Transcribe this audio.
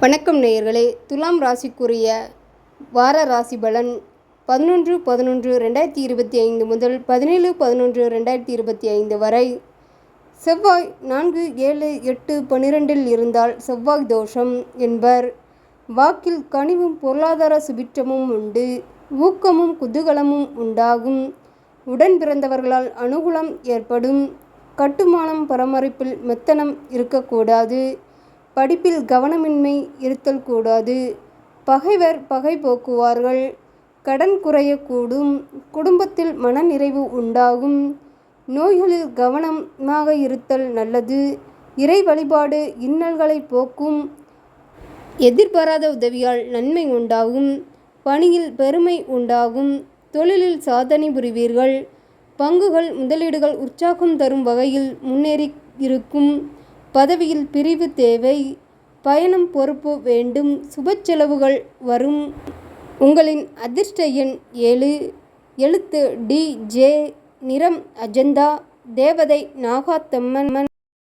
வணக்கம் நேயர்களே, துலாம் ராசிக்குரிய வார ராசி பலன் 11/11/2025 முதல் 17/11/2025 வரை. செவ்வாய் 4, 7, 8, 12 இருந்தால் செவ்வாய் தோஷம் என்பர். வாக்கில் கனிவும் பொருளாதார சுபிட்சமும் உண்டு. ஊக்கமும் குதூகலமும் உண்டாகும். உடன் பிறந்தவர்களால் அனுகூலம் ஏற்படும். கட்டுமானம் பராமரிப்பில் மெத்தனம் இருக்கக்கூடாது. படிப்பில் கவனமின்மை இருத்தல் கூடாது. பகைவர் பகை போக்குவார்கள். கடன் குறையக்கூடும். குடும்பத்தில் மனநிறைவு உண்டாகும். நோய்களில் கவனமாக இருத்தல் நல்லது. இறை வழிபாடு இன்னல்களை போக்கும். எதிர்பாராத உதவியால் நன்மை உண்டாகும். பணியில் பெருமை உண்டாகும். தொழிலில் சாதனை புரிவீர்கள். பங்குகள் முதலீடுகள் உற்சாகம் தரும் வகையில் முன்னேறி இருக்கும். பதவியில் பிரிவு தேவை. பயணம் பொறுப்பு வேண்டும். சுப செலவுகள் வரும். உங்களின் அதிர்ஷ்ட எண் 7. எழுத்து டி. ஜே. நிறம் அஜந்தா. தேவதை நாகாத்தம்மன்.